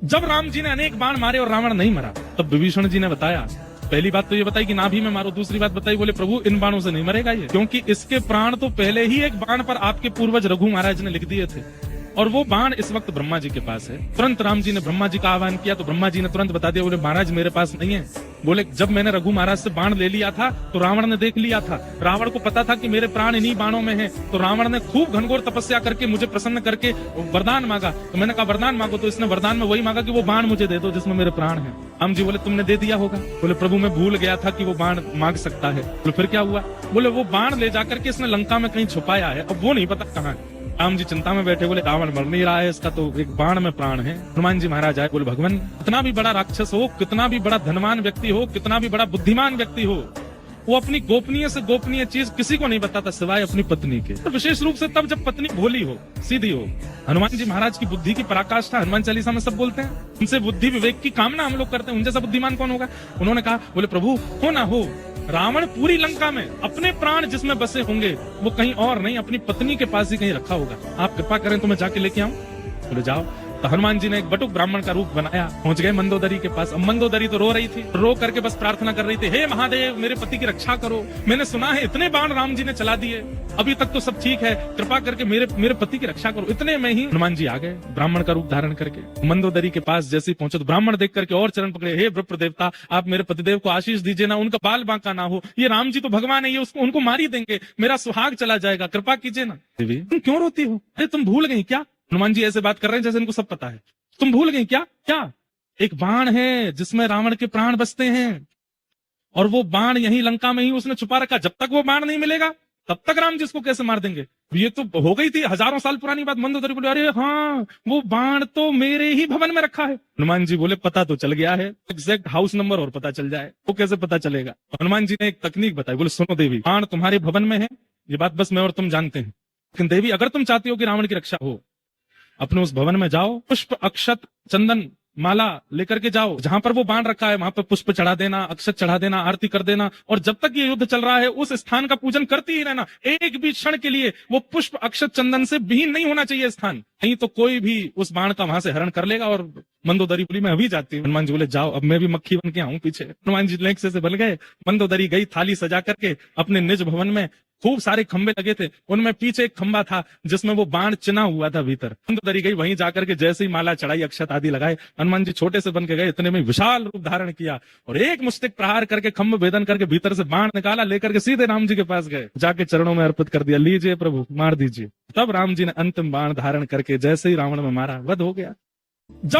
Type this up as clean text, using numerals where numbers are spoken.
जब राम जी ने अनेक बाण मारे और रावण नहीं मरा, तब विभीषण जी ने बताया, पहली बात तो ये बताई कि नाभि में मारो, दूसरी बात बताई, बोले प्रभु इन बाणों से नहीं मरेगा ये, क्योंकि इसके प्राण तो पहले ही एक बाण पर आपके पूर्वज रघु महाराज ने लिख दिए थे, और वो बाण इस वक्त ब्रह्मा जी के पास है। तुरंत राम जी ने ब्रह्मा जी का आह्वान किया तो ब्रह्मा जी ने तुरंत बता दिया, बोले महाराज मेरे पास नहीं है। बोले जब मैंने रघु महाराज से बाण ले लिया था तो रावण ने देख लिया था, रावण को पता था कि मेरे प्राण इन्हीं बाणों में हैं, तो रावण ने खूब घनघोर तपस्या करके मुझे प्रसन्न करके वरदान मांगा। तो मैंने कहा वरदान मांगो, तो इसने वरदान में वही मांगा कि वो बाण मुझे दे दो जिसमें मेरे प्राण हैं। राम जी बोले तुमने दे दिया होगा। बोले प्रभु मैं भूल गया था कि वो बाण मांग सकता है। बोले फिर क्या हुआ? बोले वो बाण ले जाकर के इसने लंका में कहीं छुपाया है, अब वो नहीं पता कहाँ है। राम जी चिंता में बैठे, बोले रावण मर नहीं रहा है, इसका तो एक बाण में प्राण है। हनुमान जी महाराज आए, बोले भगवान कितना भी बड़ा राक्षस हो, कितना भी बड़ा धनवान व्यक्ति हो, कितना भी बड़ा बुद्धिमान व्यक्ति हो, वो अपनी गोपनीय से गोपनीय चीज किसी को नहीं बताता सिवाय अपनी पत्नी के, तो विशेष रूप से तब जब पत्नी भोली हो, सीधी हो। हनुमान जी महाराज की बुद्धि की पराकाष्ठा हनुमान चालीसा में सब बोलते हैं, उनसे बुद्धि विवेक की कामना हम लोग करते हैं, उन जैसा बुद्धिमान कौन होगा। उन्होंने कहा, बोले प्रभु हो ना हो, रावण पूरी लंका में अपने प्राण जिसमें बसे होंगे वो कहीं और नहीं, अपनी पत्नी के पास ही कहीं रखा होगा, आप कृपा करें तो मैं जाके लेके आऊं। बोले जाओ। तो हनुमान जी ने एक बटुक ब्राह्मण का रूप बनाया, पहुंच गए मंदोदरी के पास। अब मंदोदरी तो रो रही थी, रो करके बस प्रार्थना कर रही थी, हे महादेव मेरे पति की रक्षा करो, मैंने सुना है इतने बाण राम जी ने चला दिए, अभी तक तो सब ठीक है, कृपा करके मेरे पति की रक्षा करो। इतने में ही हनुमान जी आ गए ब्राह्मण का रूप धारण करके। मंदोदरी के पास जैसे ही पहुंचे तो ब्राह्मण देख करके और चरण पकड़े, हे विप्र देवता आप मेरे पतिदेव को आशीष दीजिए ना, उनका बाल बांका ना हो, ये राम जी तो भगवान है, ये उसको उनको मार ही देंगे, मेरा सुहाग चला जाएगा, कृपा कीजिए ना। देवी तुम क्यों रोती हो? अरे तुम भूल गई क्या? हनुमान जी ऐसे बात कर रहे हैं जैसे इनको सब पता है। तुम भूल गई क्या? क्या? एक बाण है जिसमें रावण के प्राण बसते हैं, और वो बाण यहीं लंका में ही उसने छुपा रखा, जब तक वो बाण नहीं मिलेगा तब तक राम जी इसको कैसे मार देंगे। ये तो हो गई थी हजारों साल पुरानी बात। मंदोदरी बोले अरे हाँ वो बाण तो मेरे ही भवन में रखा है। हनुमान जी बोले पता तो चल गया है, एग्जैक्ट हाउस नंबर और पता चल जाए वो कैसे पता चलेगा। हनुमान जी ने एक तकनीक बताई, बोले सुनो देवी, बाण तुम्हारे भवन में है, ये बात बस मैं और तुम जानते हैं, लेकिन देवी अगर तुम चाहती हो कि रावण की रक्षा हो, अपने उस भवन में जाओ, पुष्प अक्षत चंदन माला लेकर के जाओ, जहां पर वो बाण रखा है वहां पर पुष्प चढ़ा देना, अक्षत चढ़ा देना, आरती कर देना, और जब तक ये युद्ध चल रहा है उस स्थान का पूजन करती ही रहना। एक भी क्षण के लिए वो पुष्प अक्षत चंदन से विहीन नहीं होना चाहिए स्थान, नहीं तो कोई भी उस बाण का वहां से हरण कर लेगा। और मंदोदरी बोली मैं अभी जाती हूँ। हनुमान जी बोले जाओ, अब मैं भी मक्खी बन के आऊं पीछे। हनुमान जी लेंक से बन गए, मंदोदरी गई थाली सजा करके अपने निज भवन में, खूब सारे खंबे लगे थे, उनमें पीछे एक खंबा था जिसमें वो बाण चिना हुआ था भीतर। मंदोदरी गई, वहीं जाकर के जैसे ही माला चढ़ाई, अक्षत आदि लगाए, हनुमान जी छोटे से बन के गए, इतने में विशाल रूप धारण किया और एक मुष्टिक प्रहार करके खंभ भेदन करके भीतर से बाण निकाला, लेकर के सीधे राम जी के पास गए, जाके चरणों में अर्पित कर दिया, लीजिए प्रभु मार दीजिए। तब राम जी ने अंतिम बाण धारण करके जैसे ही रावण में मारा, वध हो गया। जब